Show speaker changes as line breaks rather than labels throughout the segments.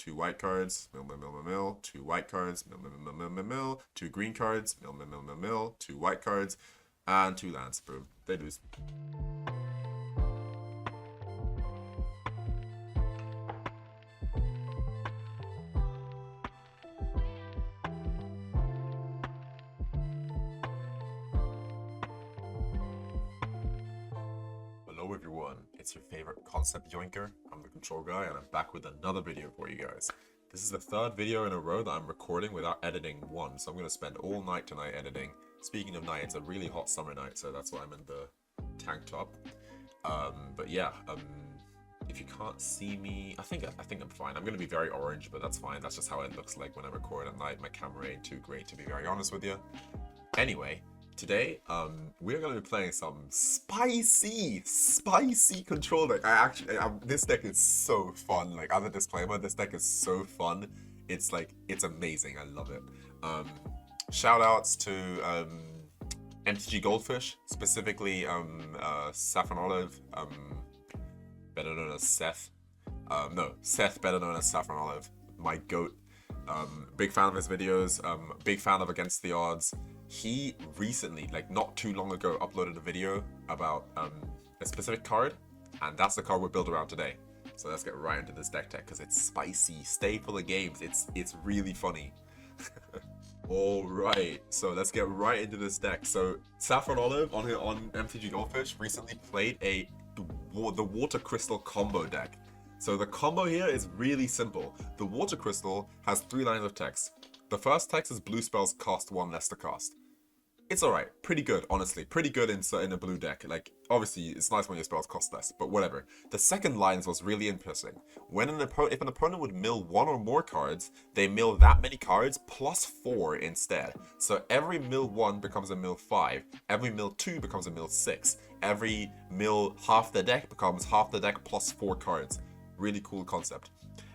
2 white cards, mill, mill, mill, mill, mill, 2 white cards, mill, mill, mill, mill, mill, mill, 2 green cards, mill, mill, mill, mill, mill, 2 white cards, and 2 lands. Boom. They lose. Hello everyone, it's your favorite concept yoinker. I'm the Control Guy, and I'm back with another video for you guys. This is the 3rd video in a row that I'm recording without editing one, so I'm going to spend all night tonight editing. Speaking of night, it's a really hot summer night, so that's why I'm in the tank top. But yeah, if you can't see me, I think I'm fine. I'm going to be very orange, but that's fine. That's just how it looks like when I record at night. My camera ain't too great, to be very honest with you. Anyway, today, we're going to be playing some spicy control deck. This deck is so fun. Like, as a disclaimer, this deck is so fun. It's like, it's amazing. I love it. Shout outs to MTG Goldfish, specifically Saffron Olive, better known as Seth. Seth, better known as Saffron Olive, my goat. Big fan of his videos, big fan of Against the Odds. He recently, like not too long ago, uploaded a video about a specific card, and that's the card we're built around today. So let's get right into this deck because it's spicy. Stay for the games. It's really funny. Alright, so let's get right into this deck. So Saffron Olive on MTG Goldfish recently played the Water Crystal combo deck. So the combo here is really simple. The Water Crystal has 3 lines of text. The first text is blue spells cost 1 less to cast. It's alright, pretty good, honestly. Pretty good in a blue deck. Like, obviously, it's nice when your spells cost less, but whatever. The second line was really interesting. If an opponent would mill 1 or more cards, they mill that many cards plus 4 instead. So every mill 1 becomes a mill 5. Every mill 2 becomes a mill 6. Every mill half the deck becomes half the deck plus 4 cards. Really cool concept.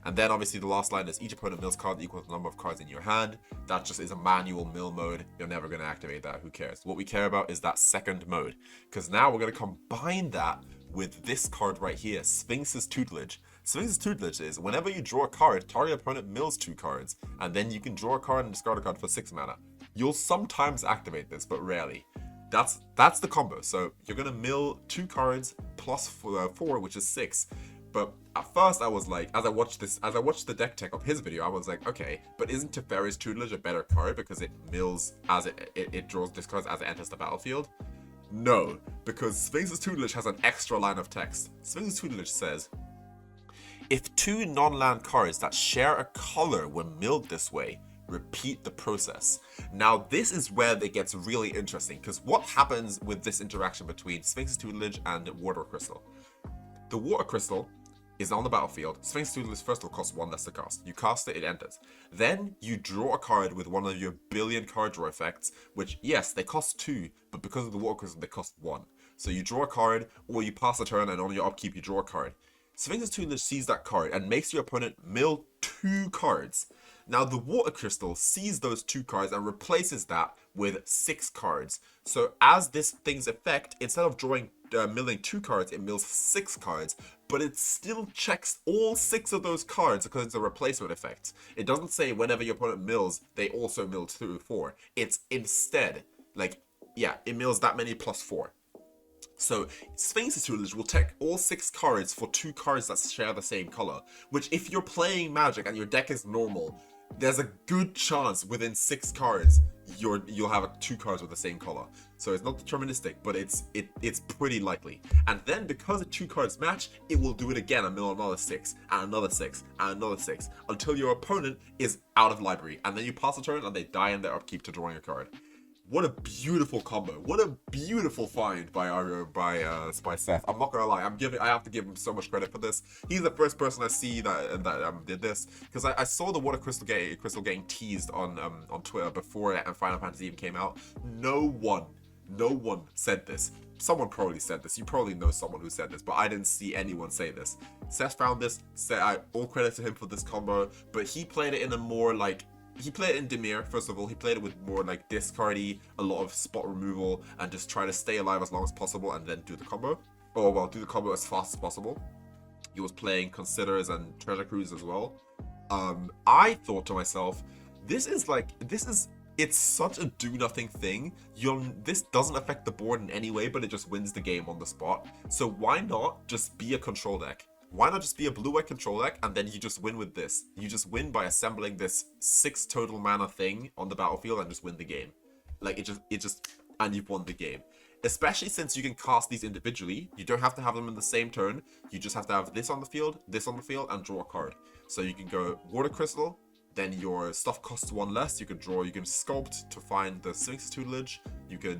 And then obviously the last line is each opponent mills card equals the number of cards in your hand. That just is a manual mill mode. You're never going to activate that. Who cares? What we care about is that second mode. Because now we're going to combine that with this card right here, Sphinx's Tutelage. Sphinx's Tutelage is whenever you draw a card, target opponent mills 2 cards. And then you can draw a card and discard a card for 6 mana. You'll sometimes activate this, but rarely. That's the combo. So you're going to mill 2 cards plus 4, which is 6. But at first I was like, as I watched the Decktech of his video, I was like, okay, but isn't Teferi's Tutelage a better card because it mills as it draws discards as it enters the battlefield? No, because Sphinx's Tutelage has an extra line of text. Sphinx's Tutelage says, if 2 non-land cards that share a color were milled this way, repeat the process. Now this is where it gets really interesting, because what happens with this interaction between Sphinx's Tutelage and Water Crystal? The Water Crystal is on the battlefield. Sphinx Tutelage first will cost 1 less to cast. You cast it, it enters. Then you draw a card with one of your billion card draw effects, which, yes, they cost 2, but because of the Water Crystal, they cost 1. So you draw a card, or you pass a turn, and on your upkeep, you draw a card. Sphinx's Tutelage sees that card and makes your opponent mill 2 cards. Now the Water Crystal sees those 2 cards and replaces that with 6 cards. So as this thing's effect, instead of milling 2 cards, it mills 6 cards, but it still checks all 6 of those cards because it's a replacement effect. It doesn't say whenever your opponent mills, they also mill 2 or 4. It's instead, like, yeah, it mills that many plus 4. So Sphinx's Tutelage will check all 6 cards for 2 cards that share the same color, which if you're playing Magic and your deck is normal, there's a good chance within 6 cards you'll have 2 cards with the same color. So it's not deterministic, but it's pretty likely. And then because the 2 cards match, it will do it again and mill another 6, and another 6, and another 6, until your opponent is out of library. And then you pass a turn and they die in their upkeep to drawing a card. What a beautiful combo. What a beautiful find by Seth. I'm not gonna lie, I have to give him so much credit for this. He's the first person I see that did this, because I saw the Water Crystal getting teased on Twitter before Final Fantasy even came out. No one said this. Someone probably said this. You probably know someone who said this, but I didn't see anyone say this. Seth found this. All credit to him for this combo, but he played it in a more like. He played it in Dimir, first of all. He played it with more like discardy, a lot of spot removal, and just try to stay alive as long as possible and then do the combo. Do the combo as fast as possible. He was playing Considers and Treasure Cruise as well. I thought to myself, it's such a do-nothing thing. This doesn't affect the board in any way, but it just wins the game on the spot. So why not just be a control deck? Why not just be a blue-white control deck, and then you just win with this? You just win by assembling this 6 total mana thing on the battlefield and just win the game. Like, and you've won the game. Especially since you can cast these individually. You don't have to have them in the same turn. You just have to have this on the field, and draw a card. So you can go Water Crystal, then your stuff costs 1 less. You can sculpt to find the Sphinx Tutelage. You can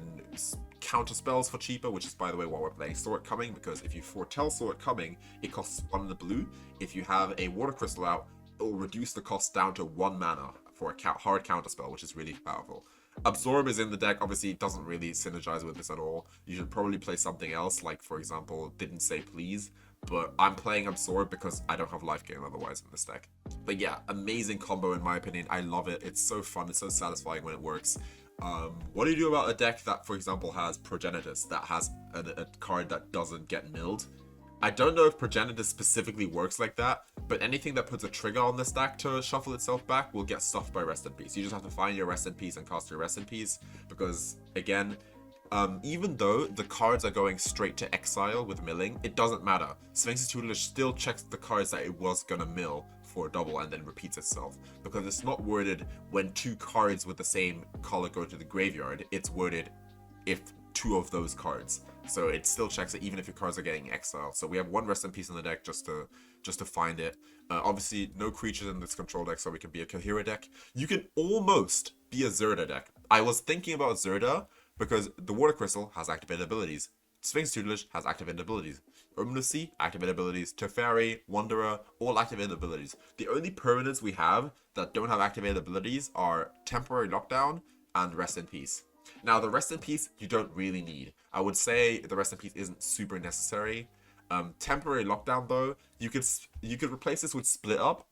counter spells for cheaper, which is, by the way, why we're playing Saw It Coming, because if you foretell Saw It Coming, it costs 1 in the blue. If you have a Water Crystal out, it will reduce the cost down to 1 mana for a hard counter spell, which is really powerful. Absorb is in the deck. Obviously, it doesn't really synergize with this at all. You should probably play something else, like, for example, Didn't Say Please. But I'm playing Absorb because I don't have life gain otherwise in this deck. But yeah, amazing combo in my opinion. I love it. It's so fun. It's so satisfying when it works. What do you do about a deck that, for example, has Progenitus, that has a card that doesn't get milled? I don't know if Progenitus specifically works like that, but anything that puts a trigger on this deck to shuffle itself back will get stuffed by Rest in Peace. You just have to find your Rest in Peace and cast your Rest in Peace, because, again, even though the cards are going straight to exile with milling, it doesn't matter. Sphinx's Tutelage still checks the cards that it was gonna mill for a double and then repeats itself, because it's not worded when 2 cards with the same color go to the graveyard. It's worded if 2 of those cards. So it still checks it even if your cards are getting exiled. So we have 1 Rest in Peace in the deck just to find it. Obviously, no creatures in this control deck, so we can be a Kaheera deck. You can almost be a Zirda deck. I was thinking about Zirda because the Water Crystal has activated abilities. Sphinx Tutelage has activated abilities. Omen, activated abilities. Teferi, Wanderer, all activated abilities. The only permanents we have that don't have activated abilities are Temporary Lockdown and Rest in Peace. Now, the Rest in Peace, you don't really need. I would say the Rest in Peace isn't super necessary. Temporary Lockdown, though, you could replace this with Split Up.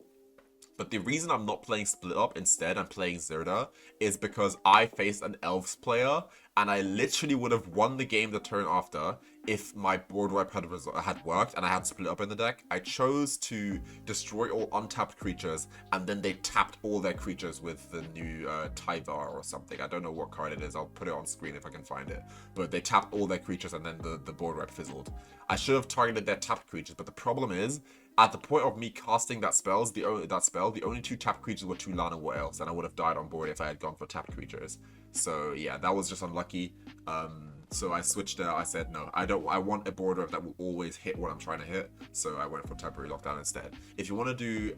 But the reason I'm not playing Split Up, instead I'm playing Zirda, is because I faced an Elves player, and I literally would have won the game the turn after if my board wipe had worked and I had Split Up in the deck. I chose to destroy all untapped creatures, and then they tapped all their creatures with the new Tyvar or something. I don't know what card it is. I'll put it on screen if I can find it. But they tapped all their creatures, and then the board wipe fizzled. I should have targeted their tapped creatures, but the problem is, at the point of me casting the only 2 tapped creatures were 2 Lana Whales, and I would have died on board if I had gone for tapped creatures. So yeah, that was just unlucky. So I switched there. I said no, I want a board wipe that will always hit what I'm trying to hit. So I went for Temporary Lockdown instead. If you want to do,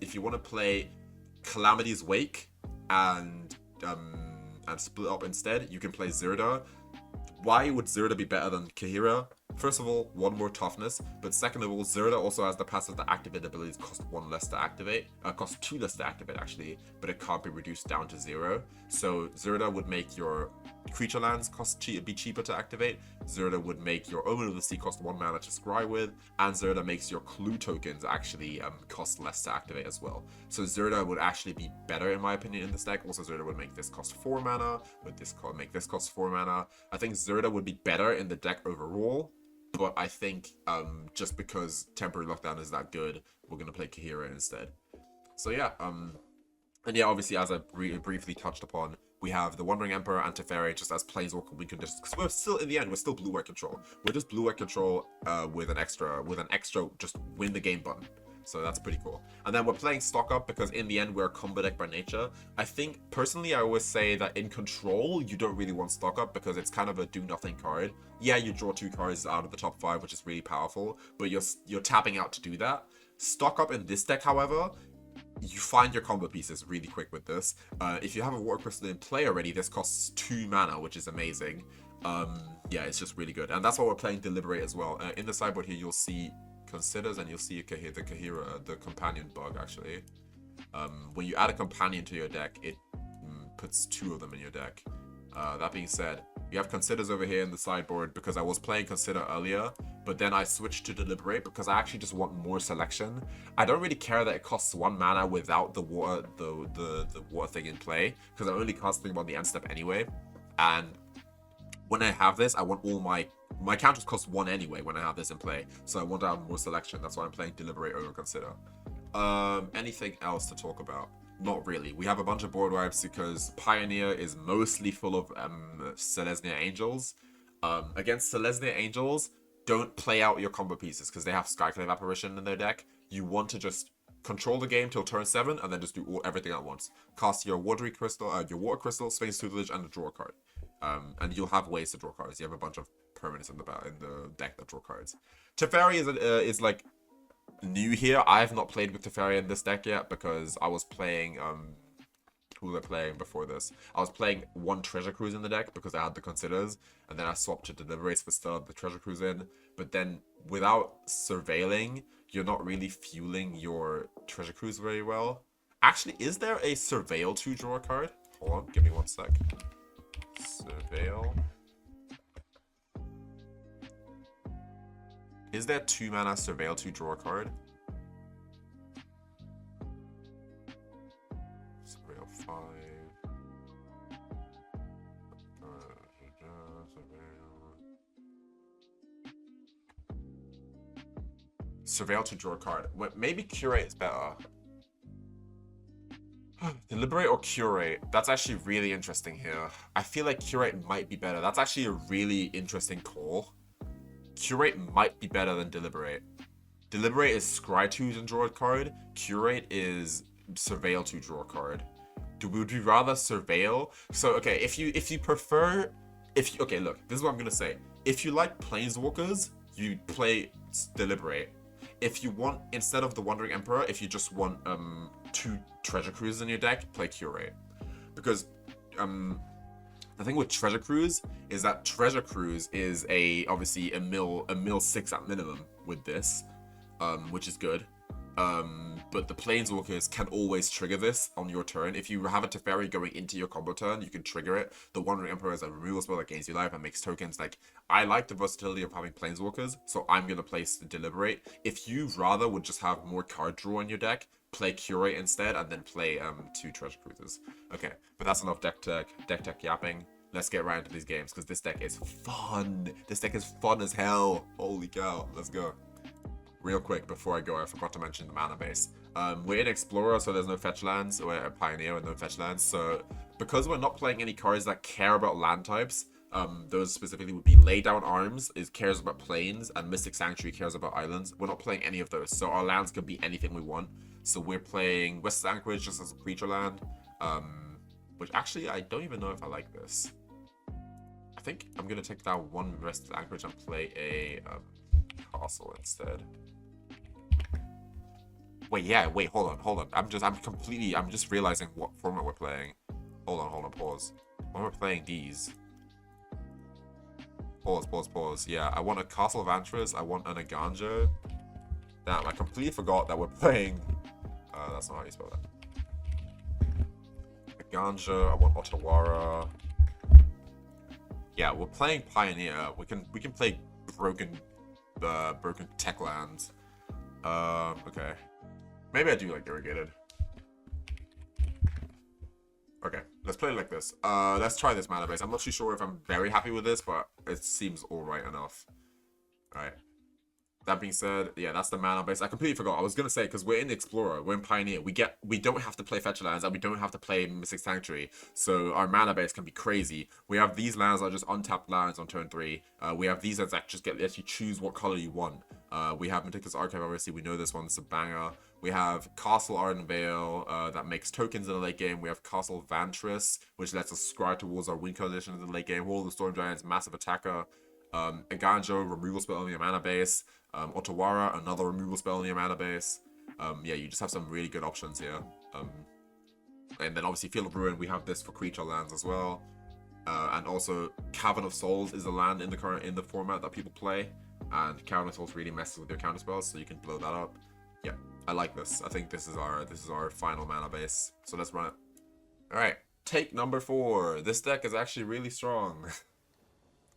if you want to play Calamity's Wake and Split Up instead, you can play Zirda. Why would Zirda be better than Kaheera? First of all, 1 more toughness, but second of all, Zirda also has the passive that activate abilities cost 1 less to activate, cost 2 less to activate actually, but it can't be reduced down to 0. So Zirda would make your creature lands be cheaper to activate. Zirda would make your Omen of the Sea cost 1 mana to scry with, and Zirda makes your clue tokens actually cost less to activate as well. So Zirda would actually be better in my opinion in this deck. Also, Zirda would make this cost 4 mana, would make this cost 4 mana. I think Zirda would be better in the deck overall, but I think just because Temporary Lockdown is that good, we're going to play Kaheera instead. So yeah, and yeah, obviously, as I briefly touched upon, we have the Wandering Emperor and Teferi just as Planeswalker win conditions, because we're still, in the end, we're still blue-white control. We're just blue-white control with an extra just win the game button. So that's pretty cool. And then we're playing Stock Up because in the end, we're a combo deck by nature. I think, personally, I always say that in Control, you don't really want Stock Up because it's kind of a do-nothing card. Yeah, you draw 2 cards out of the top 5, which is really powerful, but you're tapping out to do that. Stock Up in this deck, however, you find your combo pieces really quick with this. If you have a Water Crystal in play already, this costs 2 mana, which is amazing. Yeah, it's just really good. And that's why we're playing Deliberate as well. In the sideboard here, you'll see Considers, and you'll see the Kaheera, the companion bug actually. When you add a companion to your deck, it puts 2 of them in your deck. That being said, you have Considers over here in the sideboard because I was playing Consider earlier, but then I switched to Deliberate because I actually just want more selection. I don't really care that it costs 1 mana without the water thing in play, because I'm only casting on the end step anyway. And when I have this, I want all my counters cost 1 anyway when I have this in play, so I want to have more selection. That's why I'm playing Deliberate over Consider. Anything else to talk about? Not really. We have a bunch of board wipes because Pioneer is mostly full of Selesnya Angels. Against Selesnya Angels, don't play out your combo pieces because they have Skyclave Apparition in their deck. You want to just control the game till turn 7 and then just do everything at once. Cast your Water Crystal, Sphinx Tutelage, and draw a card. And you'll have ways to draw cards. You have a bunch of permanents in the deck that draw cards. Teferi is like new here. I have not played with Teferi in this deck yet because I was playing who was I playing before this? I was playing one Treasure Cruise in the deck because I had the Considers, and then I swapped to Deliberates but still had the Treasure Cruise in. But then without surveilling, you're not really fueling your Treasure Cruise very well. Actually, is there a Surveil to draw a card? Hold on, give me 1 sec. Surveil. Is there 2 mana Surveil to draw a card? Surveil 5. Surveil to draw a card. Maybe Curate is better. Deliberate or Curate? That's actually really interesting here. I feel like Curate might be better. That's actually a really interesting call. Curate might be better than Deliberate. Deliberate is scry 2 and draw a card. Curate is Surveil to draw a card. Would you rather Surveil? So okay, if you prefer, okay, look, this is what I'm gonna say. If you like Planeswalkers, you play Deliberate. If you want, instead of the Wandering Emperor, if you just want 2 Treasure Cruises in your deck, play Curate. Because the thing with Treasure Cruise is that Treasure Cruise is obviously a mill 6 at minimum with this, which is good. But the Planeswalkers can always trigger this on your turn. If you have a Teferi going into your combo turn, you can trigger it. The Wandering Emperor is a removal spell that gains you life and makes tokens. Like, I like the versatility of having Planeswalkers, so I'm going to place the Deliberate. If you rather would just have more card draw in your deck, play Curate instead, and then play 2 Treasure Cruises. Okay, but that's enough Decktech yapping. Let's get right into these games, because this deck is fun. This deck is fun as hell. Holy cow, let's go. Real quick, before I go, I forgot to mention the mana base. We're in Explorer, so there's no fetch lands. We're a Pioneer with no fetch lands. So because we're not playing any cards that care about land types, those specifically would be Lay Down Arms, it cares about plains, and Mystic Sanctuary cares about islands. We're not playing any of those, so our lands can be anything we want. So we're playing West Anchorage just as a creature land, which actually I don't even know if I like this. I think I'm gonna take that one West Anchorage and play a castle instead. Wait, hold on. I'm just realizing what format we're playing. Hold on, pause. When we're playing these. Pause. Yeah, I want a Castle Vantress, I want an Eiganjo. Damn, I completely forgot that we're playing. That's not how you spell that. Eiganjo, I want Otawara. Yeah, we're playing Pioneer. We can play broken tech lands. Okay. Maybe I do like Irrigated. Okay, let's play it like this. Let's try this mana base. I'm not too sure if I'm very happy with this, but it seems alright enough. Alright. That being said, yeah, that's the mana base. I completely forgot. I was gonna say, because we're in Explorer, we're in Pioneer, we don't have to play fetch lands, and we don't have to play Mystic Sanctuary, so our mana base can be crazy. We have these lands that are just untapped lands on turn 3. We have these that just let you choose what color you want. We have Meticulous Archive, obviously, we know this one's a banger. We have Castle Ardenvale, that makes tokens in the late game. We have Castle Vantress, which lets us scry towards our win conditions in the late game. Hall of the Storm Giants, massive attacker. Eiganjo, removal spell on your mana base. Otawara, another removal spell on your mana base. Yeah, you just have some really good options here. And then obviously Field of Ruin, we have this for creature lands as well. And also Cavern of Souls is a land in the format that people play. And Cavern of Souls really messes with your counter spells, so you can blow that up. Yeah, I like this. I think this is our final mana base. So let's run it. Alright, take number 4. This deck is actually really strong.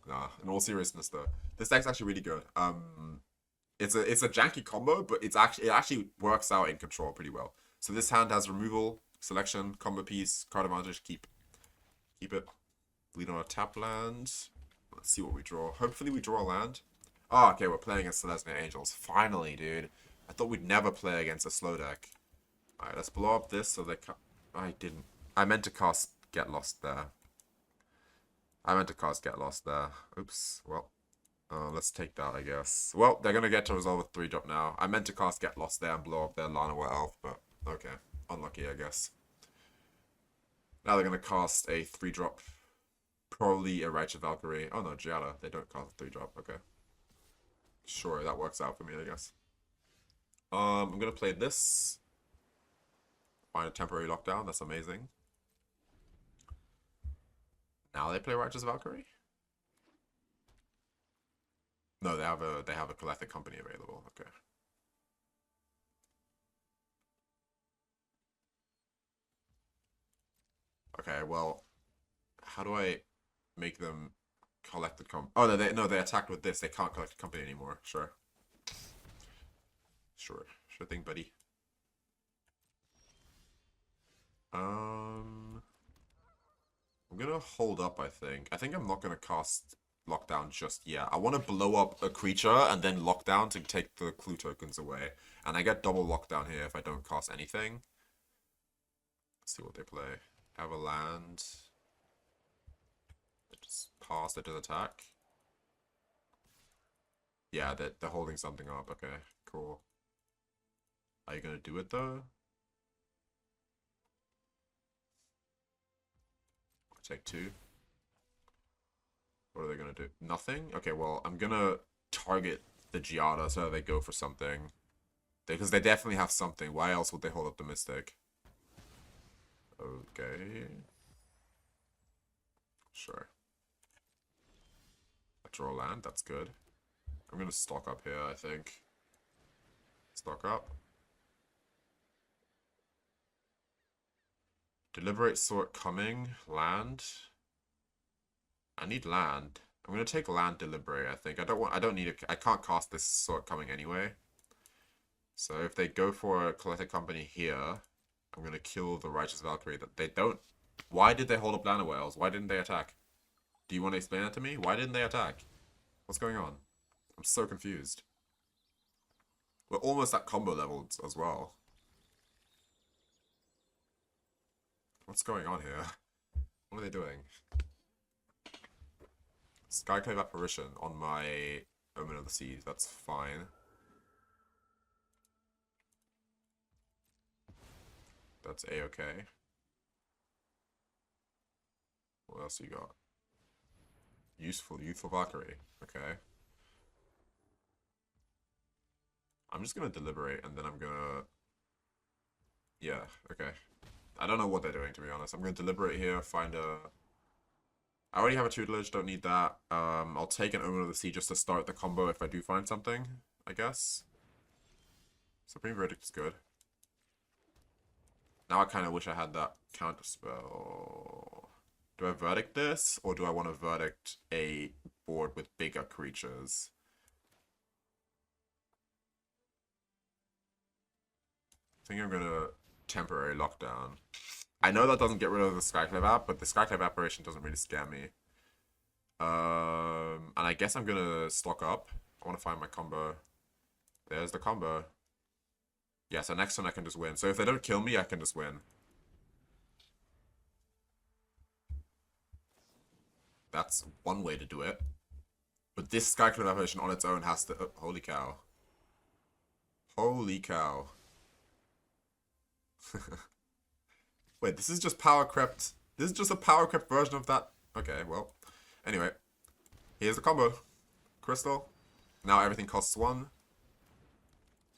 Nah, in all seriousness though. This deck's actually really good. It's a janky combo, but it actually works out in control pretty well. So this hand has removal, selection, combo piece, card advantage, keep it. Lead on a tap land. Let's see what we draw. Hopefully we draw a land. Oh, okay, we're playing against Selesnya Angels. Finally, dude. I thought we'd never play against a slow deck. Alright, let's blow up this so they can't... I didn't... I meant to cast Get Lost there. Oops, well... let's take that, I guess. Well, they're gonna get to resolve a 3-drop now. I meant to cast Get Lost there and blow up their Llanowar Elf, but okay. Unlucky, I guess. Now they're gonna cast a 3-drop. Probably a Righteous Valkyrie. Oh no, Giada. They don't cast a 3-drop, okay. Sure, that works out for me, I guess. I'm gonna play this. Find a temporary lockdown, that's amazing. Now they play Righteous Valkyrie? No, they have a Galactic Company available. Okay. Okay, well, how do I make them collect the Oh no, they attacked with this. They can't collect the company anymore. Sure. Sure thing, buddy. I'm gonna hold up, I think. I think I'm not gonna cast Lockdown just yet. I want to blow up a creature and then Lockdown to take the clue tokens away. And I get double Lockdown here if I don't cast anything. Let's see what they play. Have a land. They just pass, they just attack. Yeah, they're holding something up. Okay, cool. Are you gonna do it though? Take 2. What are they gonna do? Nothing? Okay, well, I'm gonna target the Giada so they go for something. Because they definitely have something. Why else would they hold up the Mystic? Okay. Sure. I draw land, that's good. I'm gonna stock up here, I think. Stock up. Deliberate Sort coming. Land. I need land. I'm gonna take land Deliberate, I think. I don't need it. I can't cast this Sort coming anyway. So if they go for a Collected Company here, I'm gonna kill the Righteous Valkyrie. That they don't. Why did they hold up Llanowar Elves? Why didn't they attack? Do you want to explain that to me? Why didn't they attack? What's going on? I'm so confused. We're almost at combo levels as well. What's going on here? What are they doing? Skyclave Apparition on my Omen of the Seas. That's fine. That's A-okay. What else you got? Youthful Valkyrie. Okay. I'm just gonna deliberate and then I'm gonna... Yeah, okay. I don't know what they're doing, to be honest. I'm gonna deliberate here, find a... I already have a tutelage, don't need that. I'll take an Omen of the Sea just to start the combo if I do find something, I guess. Supreme Verdict is good. Now I kind of wish I had that counter spell. Do I Verdict this, or do I want to Verdict a board with bigger creatures? I think I'm gonna temporary lockdown. I know that doesn't get rid of the Skyclave app, but the Skyclave apparition doesn't really scare me. And I guess I'm gonna stock up. I want to find my combo. There's the combo. Yeah, so next turn I can just win. So if they don't kill me, I can just win. That's one way to do it. But this Skyclave apparition on its own has to... Oh, holy cow. Holy cow. Wait, this is just power crept. This is just a power crept version of that. Okay, well. Anyway. Here's the combo. Crystal. Now everything costs 1.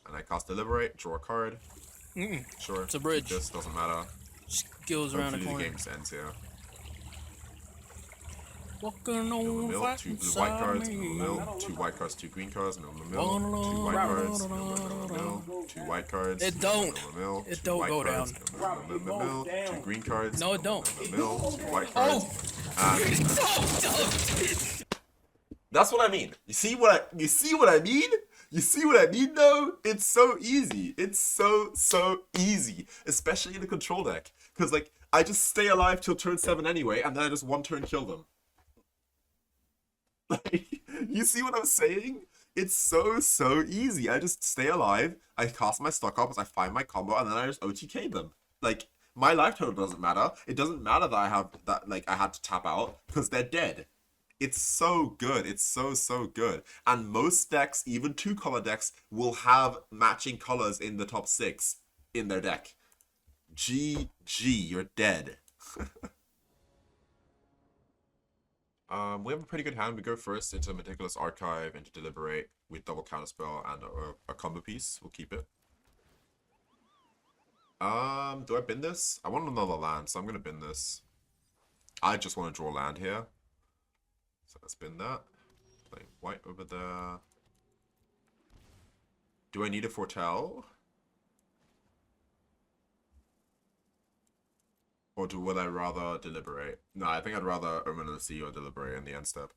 And I cast Deliberate, draw a card. Sure.
It's a bridge.
This doesn't matter.
Skills around the corner.
The game ends here.
Walking on
Mill, 2 blue white cards, mill, 2 white cards, 2 green cards, mill, 2 white cards, mill, 2 white cards.
It don't.
Mill,
it don't go down.
Mill, 2 green cards.
No, it don't.
Mill, 2 white cards. That's what I mean. You see what I mean? You see what I mean though? It's so easy. It's so easy. Especially in a control deck. Because like, I just stay alive till turn 7 anyway, and then I just one turn kill them. Like, you see what I'm saying? It's so easy. I just stay alive, I cast my stock ups, I find my combo, and then I just OTK them. Like, my life total doesn't matter. It doesn't matter that I have that, like, I had to tap out, because they're dead. It's so good. It's so good. And most decks, even 2-color decks, will have matching colors in the top 6 in their deck. GG, you're dead. We have a pretty good hand. We go first into Meticulous Archive, into Deliberate with double counterspell and a combo piece. We'll keep it. Do I bin this? I want another land, so I'm gonna bin this. I just want to draw land here. So let's bin that. Play white over there. Do I need a foretell? Or would I rather deliberate? No, I think I'd rather Omen of the Sea or deliberate in the end step.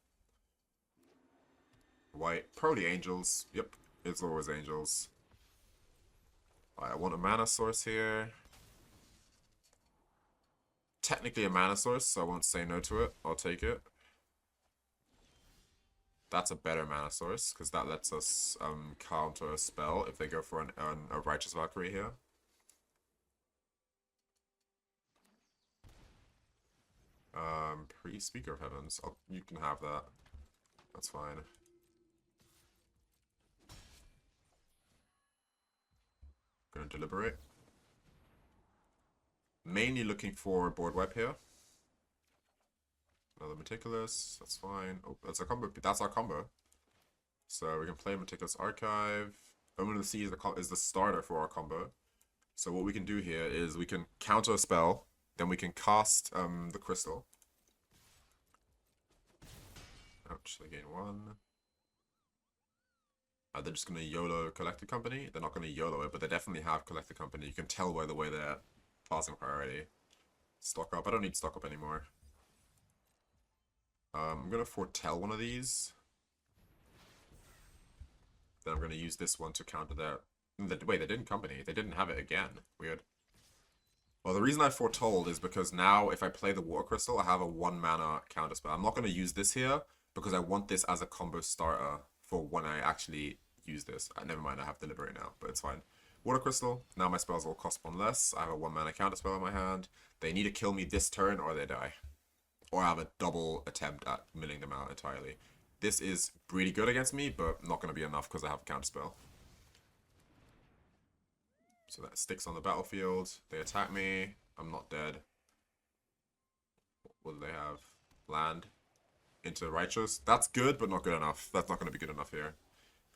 White, probably Angels. Yep, it's always Angels. Alright, I want a mana source here. Technically a mana source, so I won't say no to it. I'll take it. That's a better mana source, because that lets us counter a spell if they go for a Righteous Valkyrie here. Pre-Speaker of Heavens. You can have that. That's fine. Gonna deliberate. Mainly looking for a board wipe here. Another Meticulous. That's fine. Oh, that's a combo. That's our combo. So we can play Meticulous Archive. Omen of the Sea is the starter for our combo. So what we can do here is we can counter a spell. Then we can cast the crystal. Ouch, they gain 1. They're just going to YOLO Collector Company. They're not going to YOLO it, but they definitely have Collector Company. You can tell by the way they're passing priority. Stock up. I don't need stock up anymore. I'm going to foretell one of these. Then I'm going to use this one to counter that. Wait, they didn't company. They didn't have it again. Weird. Well, the reason I foretold is because now if I play the Water Crystal, I have a 1-mana counterspell. I'm not going to use this here because I want this as a combo starter for when I actually use this. Never mind, I have Deliberate now, but it's fine. Water Crystal. Now my spells will cost 1 less. I have a 1-mana counterspell in my hand. They need to kill me this turn or they die. Or I have a double attempt at milling them out entirely. This is pretty good against me, but not going to be enough because I have a counterspell. So that sticks on the battlefield. They attack me. I'm not dead. What do they have? Land. Into Righteous. That's good, but not good enough. That's not going to be good enough here.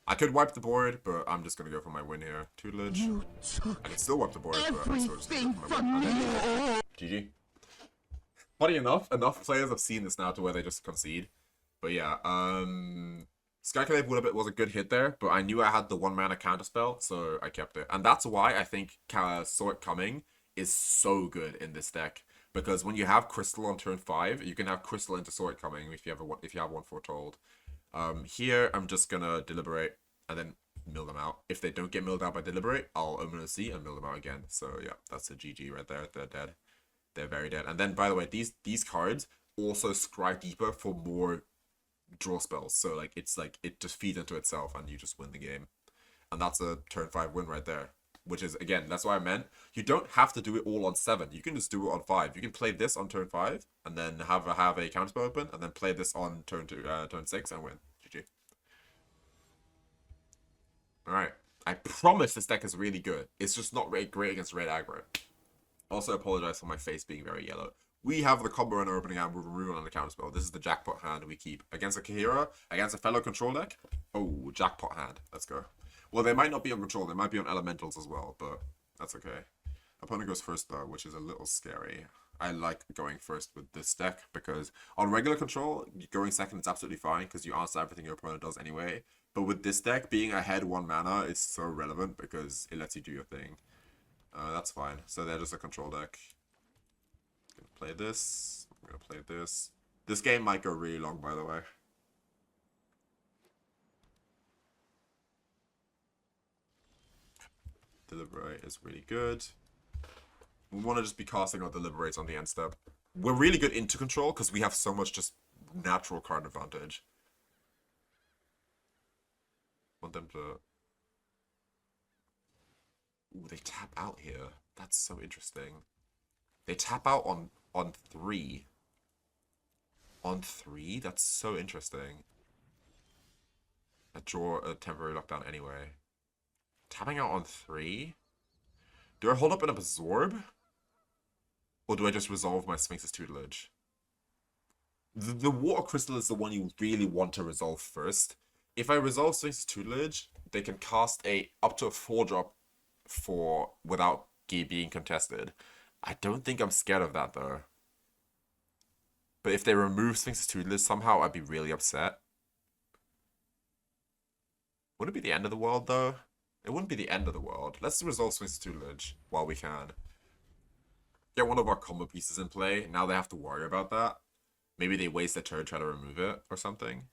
I could wipe the board, but I'm just going to go for my win here. Tutelage. I can still wipe the board, but I'm still just going to go for my win. GG. Funny enough players have seen this now to where they just concede. But yeah, Skyclave was a good hit there, but I knew I had the 1-mana counterspell, so I kept it. And that's why I think Saw It Coming is so good in this deck. Because when you have Crystal on turn 5, you can have Crystal into Saw It Coming if you have one foretold. Here, I'm just gonna Deliberate and then mill them out. If they don't get milled out by Deliberate, I'll Omen of the Sea and mill them out again. So yeah, that's a GG right there. They're dead. They're very dead. And then, by the way, these cards also scry deeper for more draw spells, so like it just feeds into itself and you just win the game. And that's a turn 5 win right there, which is, again, that's what I meant. You don't have to do it all on 7. You can just do it on 5. You can play this on turn 5 and then have a counterspell open and then play this on turn 6 and win. GG. Alright, I promise this deck is really good. It's just not very great against red aggro. Also apologize for my face being very yellow. We have the combo and opening hand with Rune on the counterspell. This is the jackpot hand we keep. Against a Kaheera, against a fellow control deck. Oh, jackpot hand. Let's go. Well, they might not be on control. They might be on elementals as well, but that's okay. Opponent goes first, though, which is a little scary. I like going first with this deck because on regular control, going second is absolutely fine because you answer everything your opponent does anyway. But with this deck, being ahead 1 mana is so relevant because it lets you do your thing. That's fine. So they're just a control deck. Play this. I'm gonna play this. This game might go really long, by the way. Deliberate is really good. We want to just be casting our Deliberates on the end step. We're really good into control because we have so much just natural card advantage. Want them to... Ooh, they tap out here. That's so interesting. They tap out on 3. On 3? That's so interesting. I draw a temporary lockdown anyway. Tapping out on 3? Do I hold up an absorb? Or do I just resolve my Sphinx's tutelage? The water crystal is the one you really want to resolve first. If I resolve Sphinx's tutelage, they can cast up to a 4-drop without being contested. I don't think I'm scared of that though. But if they remove Sphinx's tutelage somehow, I'd be really upset. Would it be the end of the world though? It wouldn't be the end of the world. Let's resolve Sphinx's tutelage while we can. Get one of our combo pieces in play. Now they have to worry about that. Maybe they waste their turn trying to remove it or something.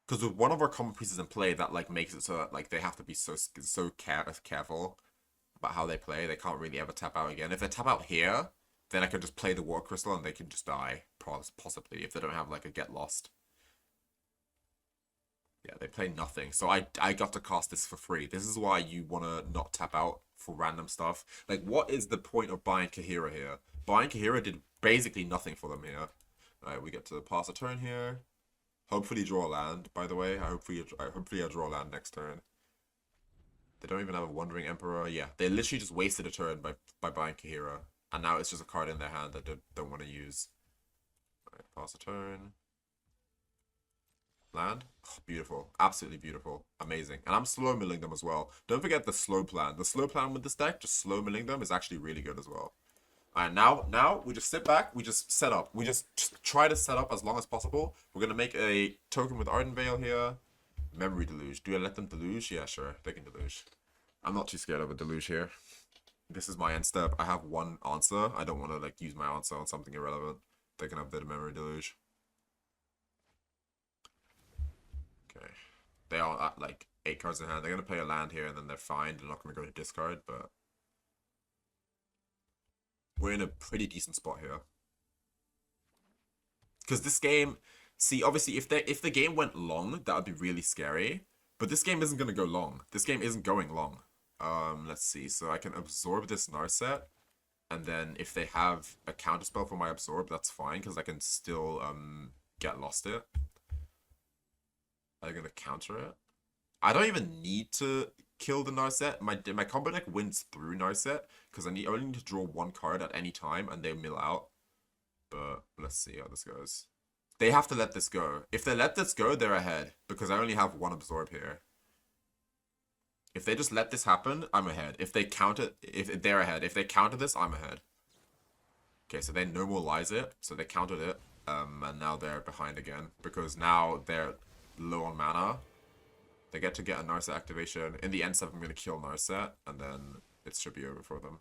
Because with one of our combo pieces in play, that like makes it so that like they have to be so careful about how they play. They can't really ever tap out again. If they tap out here, then I can just play the water crystal and they can just die, possibly, if they don't have like a get lost. Yeah, they play nothing. So I got to cast this for free. This is why you want to not tap out for random stuff. Like, what is the point of buying Kaheera here? Buying Kaheera did basically nothing for them here. Alright, we get to pass a turn here. Hopefully draw a land, by the way. Hopefully I draw a land next turn. They don't even have a Wandering Emperor. Yeah, they literally just wasted a turn by buying Kaheera. And now it's just a card in their hand that they don't want to use. Alright, pass a turn. Land? Oh, beautiful. Absolutely beautiful. Amazing. And I'm slow milling them as well. Don't forget the slow plan. The slow plan with this deck, just slow milling them, is actually really good as well. Alright, now we just sit back, we just set up. We just try to set up as long as possible. We're going to make a token with Ardenvale here. Memory Deluge. Do I let them deluge? Yeah, sure. They can deluge. I'm not too scared of a deluge here. This is my end step. I have one answer. I don't want to like use my answer on something irrelevant. They can have their Memory Deluge. Okay. They are at like 8 cards in hand. They're going to play a land here and then they're fine. They're not going to go to discard, but we're in a pretty decent spot here. Because this game, see, obviously, if the game went long, that would be really scary. But this game isn't going to go long. This game isn't going long. Let's see. So I can absorb this Narset. And then if they have a counterspell for my absorb, that's fine. Because I can still get lost it. Are they going to counter it? I don't even need to kill the Narset. My combo deck wins through Narset. Because I only need to draw one card at any time. And they mill out. But let's see how this goes. They have to let this go. If they let this go, they're ahead. Because I only have one absorb here. If they just let this happen, I'm ahead. If they counter, if they're ahead. If they counter this, I'm ahead. Okay, so they normalize it. So they countered it. And now they're behind again. Because now they're low on mana. They get a Narset activation. In the end step, I'm going to kill Narset. And then it should be over for them.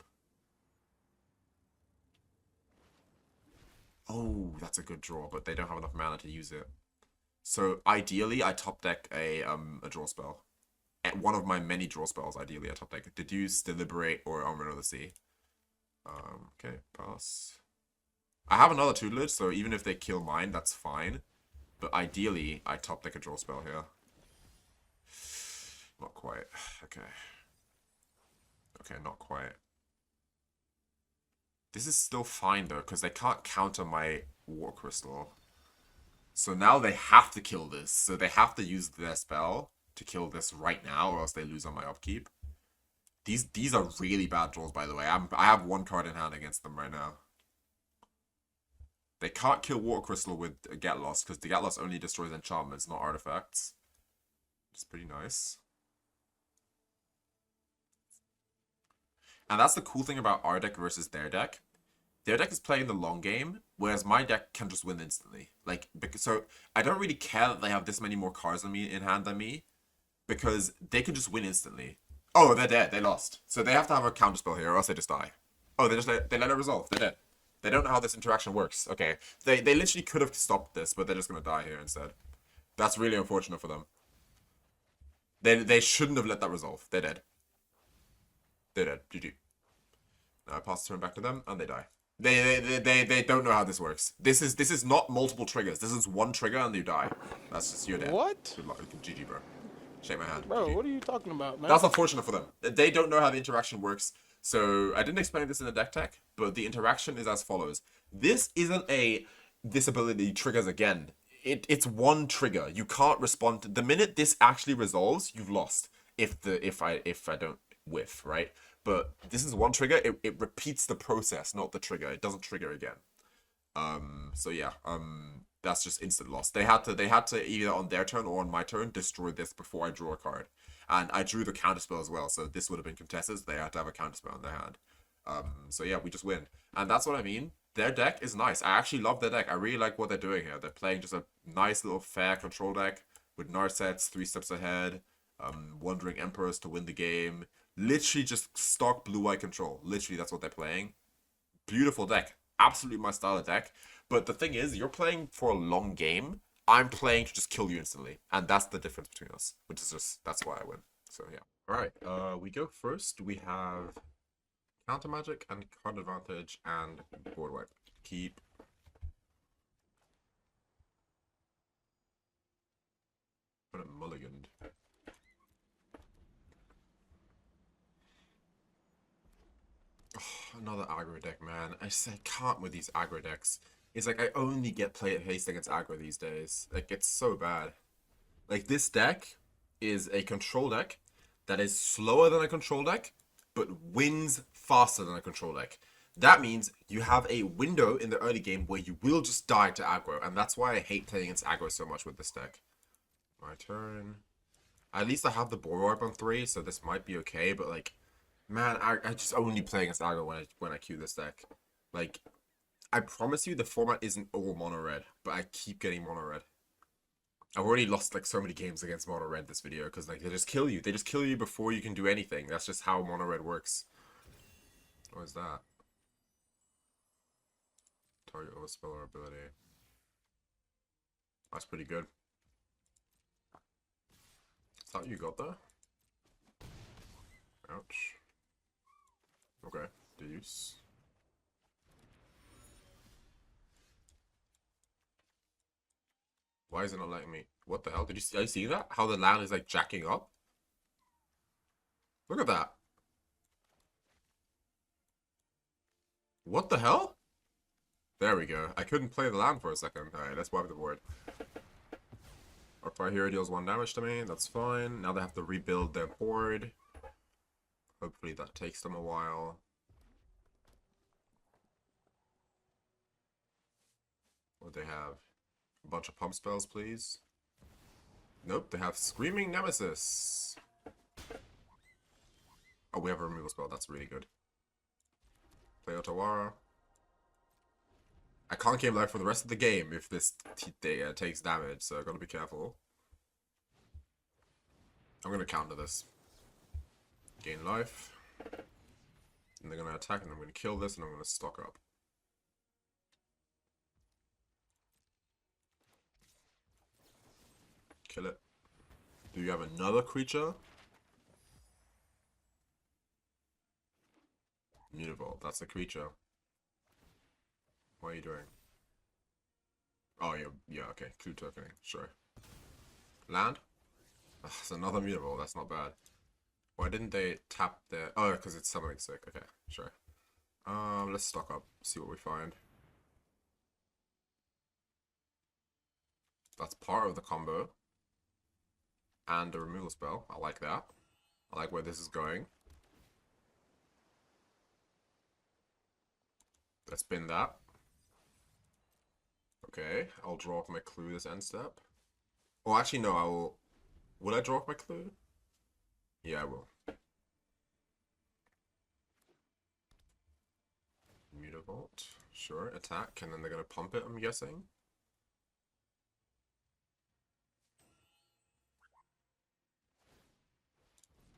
Oh, that's a good draw, but they don't have enough mana to use it. So ideally, I top deck a draw spell. At one of my many draw spells, ideally, I top deck Deduce, Deliberate, or Omen of the Sea. Okay, pass. I have another tutelage, so even if they kill mine, that's fine. But ideally, I top deck a draw spell here. Not quite. Okay. Okay, not quite. This is still fine though, because they can't counter my War Crystal. So now they have to kill this. So they have to use their spell to kill this right now, or else they lose on my upkeep. These are really bad draws, by the way. I have one card in hand against them right now. They can't kill Water Crystal with a Get Lost, because the Get Lost only destroys enchantments, not artifacts. It's pretty nice. And that's the cool thing about our deck versus their deck. Their deck is playing the long game, whereas my deck can just win instantly. Like, so I don't really care that they have this many more cards than me in hand than me, because they can just win instantly. Oh, they're dead. They lost. So they have to have a counterspell here, or else they just die. Oh, they let it resolve. They're dead. They don't know how this interaction works. Okay, they literally could have stopped this, but they're just gonna die here instead. That's really unfortunate for them. They shouldn't have let that resolve. They're dead. They're dead. GG. Now I pass the turn back to them, and they die. They don't know how this works. This is not multiple triggers. This is one trigger and you die. That's just your dead.
What?
Good luck. GG, bro. Shake my hand.
Bro,
GG.
what are you talking about, man?
That's unfortunate for them. They don't know how the interaction works. So I didn't explain this in the deck tech, but the interaction is as follows. This isn't a this ability triggers again. It's one trigger. You can't respond. The minute this actually resolves, you've lost. If I don't whiff, right? But this is one trigger. It repeats the process, not the trigger. It doesn't trigger again. So yeah, that's just instant loss. They had to either on their turn or on my turn destroy this before I draw a card. And I drew the counterspell as well, so this would have been contested. They had to have a counterspell in their hand. So yeah, we just win. And that's what I mean. Their deck is nice. I actually love their deck. I really like what they're doing here. They're playing just a nice little fair control deck with Narsets 3 steps ahead, Wandering Emperors to win the game. Literally just stock blue-white control. Literally, that's what they're playing. Beautiful deck. Absolutely my style of deck. But the thing is, you're playing for a long game. I'm playing to just kill you instantly. And that's the difference between us. Which is just, that's why I win. So yeah. Alright, we go first. We have Counter Magic and Card Advantage and Board Wipe. Keep. What a mulliganed. Oh, another aggro deck, man. I can't with these aggro decks. It's like I only get placed against aggro these days. Like, it's so bad. Like, this deck is a control deck that is slower than a control deck, but wins faster than a control deck. That means you have a window in the early game where you will just die to aggro, and that's why I hate playing against aggro so much with this deck. My turn. At least I have the board wipe on 3, so this might be okay, but like, man, I just only play against aggro when I queue this deck. Like, I promise you the format isn't all mono red, but I keep getting mono red. I've already lost like so many games against mono red this video because like they just kill you. They just kill you before you can do anything. That's just how mono red works. What is that? Target overspell or ability. That's pretty good. Is that what you got there? Ouch. Okay, Deduce. Why is it not letting me? What the hell? Are you see that? How the land is like jacking up? Look at that. What the hell? There we go. I couldn't play the land for a second. Alright, let's wipe the board. Our Kaheera deals 1 damage to me. That's fine. Now they have to rebuild their board. Hopefully that takes them a while. What do they have? A bunch of pump spells, please. Nope, they have Screaming Nemesis. Oh, we have a removal spell. That's really good. Play Otawara. I can't game life for the rest of the game if this takes damage, so I gotta be careful. I'm gonna counter this. Gain life. And they're gonna attack, and I'm gonna kill this, and I'm gonna stock up. Kill it. Do you have another creature? Mutavault, that's a creature. What are you doing? Oh, yeah, okay. Clue tokening, sure. Land? Ugh, it's another Mutavault, that's not bad. Why didn't they tap their... Oh, because it's summoning sick. Okay, sure. Let's stock up, see what we find. That's part of the combo. And a removal spell. I like that. I like where this is going. Let's spin that. Okay, I'll draw off my clue this end step. Oh, actually, no, I will... Will I draw off my clue? Yeah, I will. Mutavault. Sure, attack, and then they're gonna pump it, I'm guessing.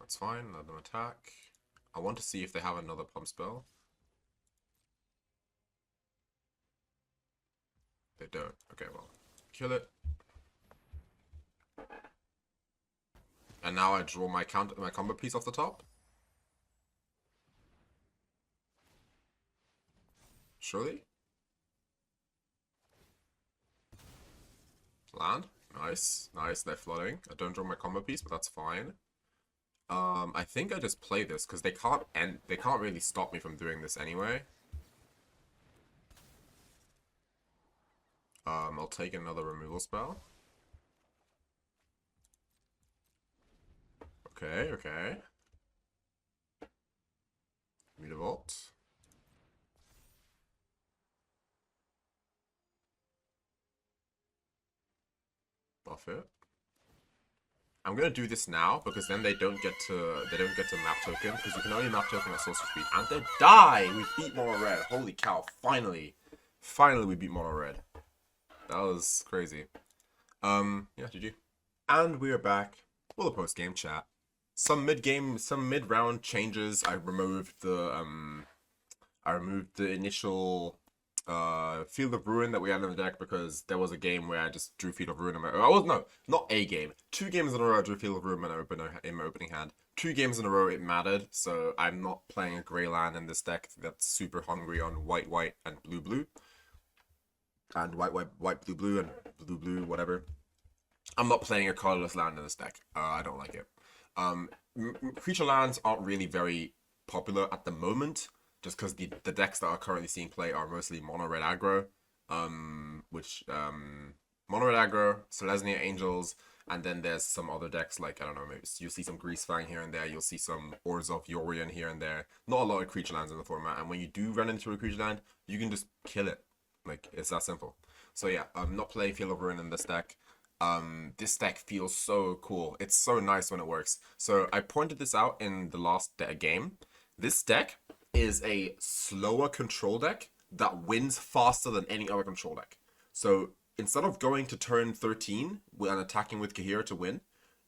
That's fine, let them attack. I want to see if they have another pump spell. They don't. Okay, well, kill it. And now I draw my combo piece off the top. surely? Land. Nice. Nice. They're flooding. I don't draw my combo piece, but that's fine. I think I just play this because they can't really stop me from doing this anyway. I'll take another removal spell. Okay, okay. Mutavault. Buff it. I'm gonna do this now because then they don't get to map token because you can only map token at sorcery speed and they die. We beat Mono Red. Holy cow! Finally we beat Mono Red. That was crazy. Yeah, GG. And we are back with a post-game chat. Some mid-round changes. I removed the initial Field of Ruin that we had in the deck because there was a game where I just drew Field of Ruin in my not a game. 2 games in a row I drew Field of Ruin in my opening hand. 2 games in a row it mattered, so I'm not playing a grey land in this deck that's super hungry on white and blue and white blue and blue whatever. I'm not playing a colorless land in this deck. I don't like it. Creature lands aren't really very popular at the moment, just because the decks that are currently seeing play are mostly Mono Red Aggro, Mono Red Aggro, Selesnya Angels, and then there's some other decks like, I don't know, maybe you'll see some Greasefang here and there, you'll see some Orzhov Yorion here and there. Not a lot of creature lands in the format, and when you do run into a creature land, you can just kill it. Like, it's that simple. So yeah, I'm not playing Field of Ruin in this deck. This deck feels so cool. It's so nice when it works. So I pointed this out in the last game. This deck is a slower control deck that wins faster than any other control deck. So instead of going to turn 13 and attacking with Kaheera to win,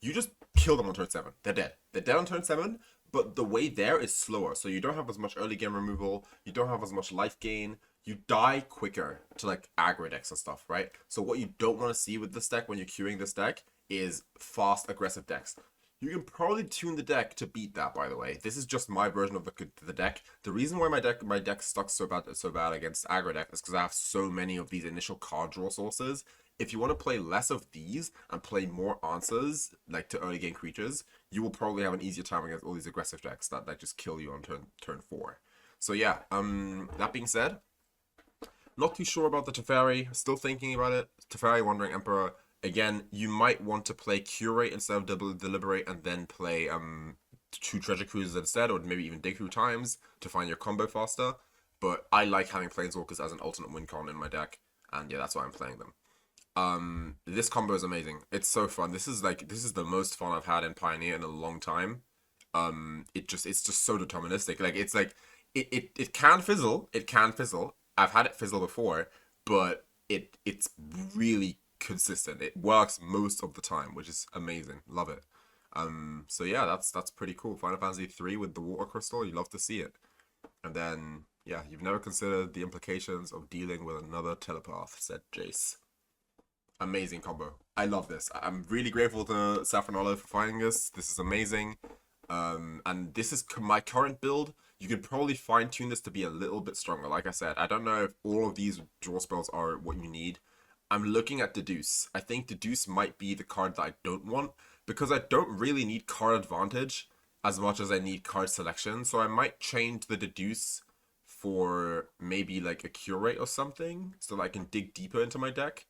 you just kill them on turn 7. They're dead. They're dead on turn 7, but the way there is slower. So you don't have as much early game removal. You don't have as much life gain. You die quicker to like aggro decks and stuff, right? So what you don't want to see with this deck when you're queuing this deck is fast, aggressive decks. You can probably tune the deck to beat that, by the way. This is just my version of the deck. The reason why my deck stuck so bad against aggro deck is because I have so many of these initial card draw sources. If you want to play less of these and play more answers, like to early game creatures, you will probably have an easier time against all these aggressive decks that just kill you on turn 4. So yeah, that being said, not too sure about the Teferi, still thinking about it. Teferi, Wandering Emperor. Again, you might want to play Curate instead of Deliberate and then play 2 Treasure Cruisers instead, or maybe even dig through times to find your combo faster. But I like having Planeswalkers as an alternate win con in my deck, and yeah, that's why I'm playing them. This combo is amazing. It's so fun. This is the most fun I've had in Pioneer in a long time. It's just so deterministic. Like it can fizzle. It can fizzle. I've had it fizzle before, but it's really consistent. It works most of the time, which is amazing. Love it. So yeah, that's pretty cool. Final Fantasy 3 with the water crystal, you love to see it. And then yeah, you've never considered the implications of dealing with another telepath, said Jace. Amazing combo. I love this. I'm really grateful to Saffron Olive for finding this. This is amazing. And this is my current build. You could probably fine-tune this to be a little bit stronger. Like I said, I don't know if all of these draw spells are what you need. I'm looking at Deduce. I think Deduce might be the card that I don't want because I don't really need card advantage as much as I need card selection. So I might change the Deduce for maybe like a Curate or something so that I can dig deeper into my deck.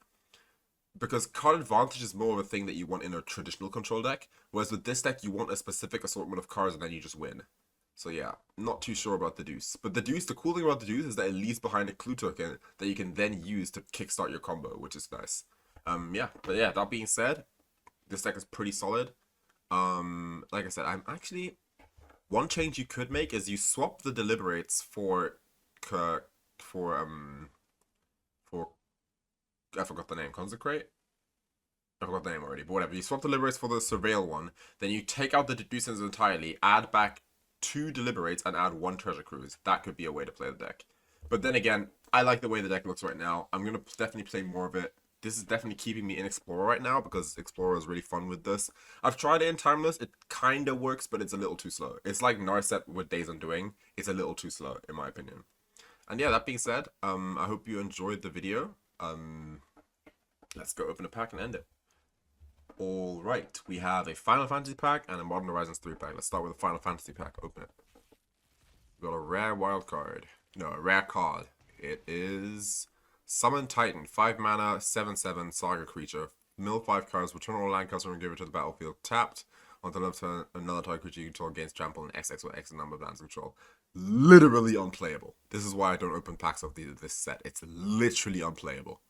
Because card advantage is more of a thing that you want in a traditional control deck, whereas with this deck you want a specific assortment of cards and then you just win. So yeah, not too sure about the Deduce. But the Deduce, the cool thing about the Deduce is that it leaves behind a clue token that you can then use to kickstart your combo, which is nice. Yeah, but yeah, that being said, this deck is pretty solid. Like I said, I'm actually... One change you could make is you swap the Deliberates for I forgot the name. Consecrate? I forgot the name already, but whatever. You swap the Deliberates for the Surveil one, then you take out the Deducens entirely, add back 2 Deliberates, and add 1 Treasure Cruise. That could be a way to play the deck. But then again, I like the way the deck looks right now. I'm going to definitely play more of it. This is definitely keeping me in Explorer right now, because Explorer is really fun with this. I've tried it in Timeless. It kind of works, but it's a little too slow. It's like Narset with Days Undoing. It's a little too slow, in my opinion. And yeah, that being said, I hope you enjoyed the video. Let's go open a pack and end it. Alright, we have a Final Fantasy pack and a Modern Horizons 3 pack. Let's start with the Final Fantasy pack. Open it. We got a rare wild card. No, a rare card. It is Summon Titan, 5 mana, 7/7 Saga creature. Mill 5 cards, return all land cards and give it to the battlefield tapped. On the left turn, another target creature you control gains trample and XX or X number of lands control. Literally unplayable. This is why I don't open packs of this set. It's literally unplayable.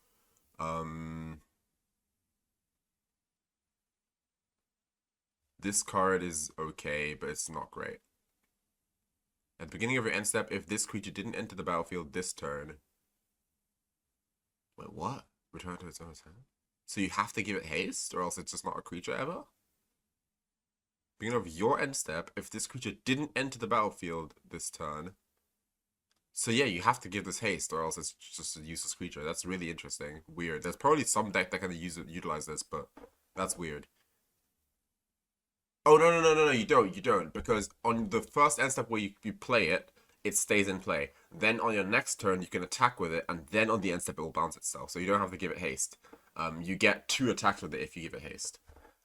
This card is okay, but it's not great. At the beginning of your end step, if this creature didn't enter the battlefield this turn... Wait, what? Return to its owner's hand? So you have to give it haste, or else it's just not a creature ever? Beginning of your end step, if this creature didn't enter the battlefield this turn... So yeah, you have to give this haste, or else it's just a useless creature. That's really interesting. Weird. There's probably some deck that can utilize this, but that's weird. Oh, no, you don't. Because on the first end step where you play it, it stays in play. Then on your next turn, you can attack with it, and then on the end step, it will bounce itself. So you don't have to give it haste. You get 2 attacks with it if you give it haste.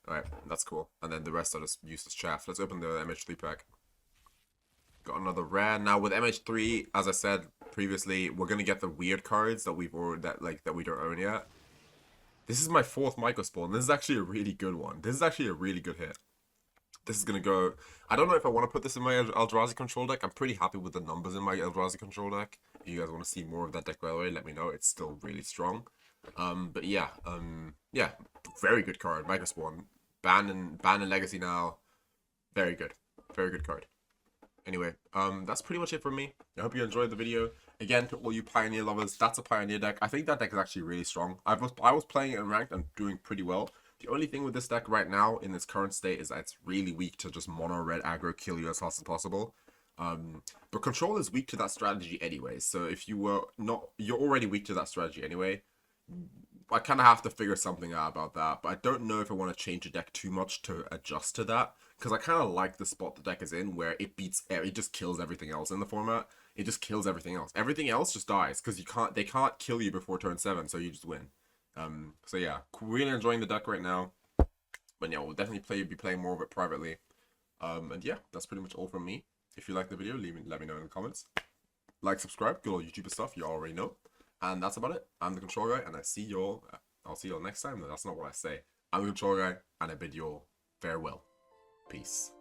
Alright, that's cool. And then the rest are just useless chaff. Let's open the MH3 pack. Got another rare. Now with MH3, as I said previously, we're gonna get the weird cards that we don't own yet. This is my 4th Microspawn. This is actually a really good one. This is actually a really good hit. This is gonna go... I don't know if I want to put this in my Eldrazi Control deck. I'm pretty happy with the numbers in my Eldrazi Control deck. If you guys want to see more of that deck, by the way, let me know. It's still really strong. But yeah, yeah, very good card. Microspawn. Ban and Legacy now. Very good. Very good card. Anyway, that's pretty much it from me. I hope you enjoyed the video. Again, to all you Pioneer lovers, that's a Pioneer deck. I think that deck is actually really strong. I was playing it in ranked and doing pretty well. The only thing with this deck right now, in its current state, is that it's really weak to just Mono Red Aggro, kill you as fast as possible. But Control is weak to that strategy anyway, so if you were not... You're already weak to that strategy anyway. I kind of have to figure something out about that, but I don't know if I want to change the deck too much to adjust to that, because I kind of like the spot the deck is in, where it just kills everything else in the format. It just kills everything else. Everything else just dies, because they can't kill you before turn 7, so you just win. So yeah, really enjoying the deck right now. But yeah, we'll definitely be playing more of it privately. And yeah, that's pretty much all from me. If you like the video, let me know in the comments. Like, subscribe, good old YouTuber stuff, you already know. And that's about it. I'm the Control Guy, and I'll see you all next time. No, that's not what I say. I'm the Control Guy, and I bid you all farewell. Peace.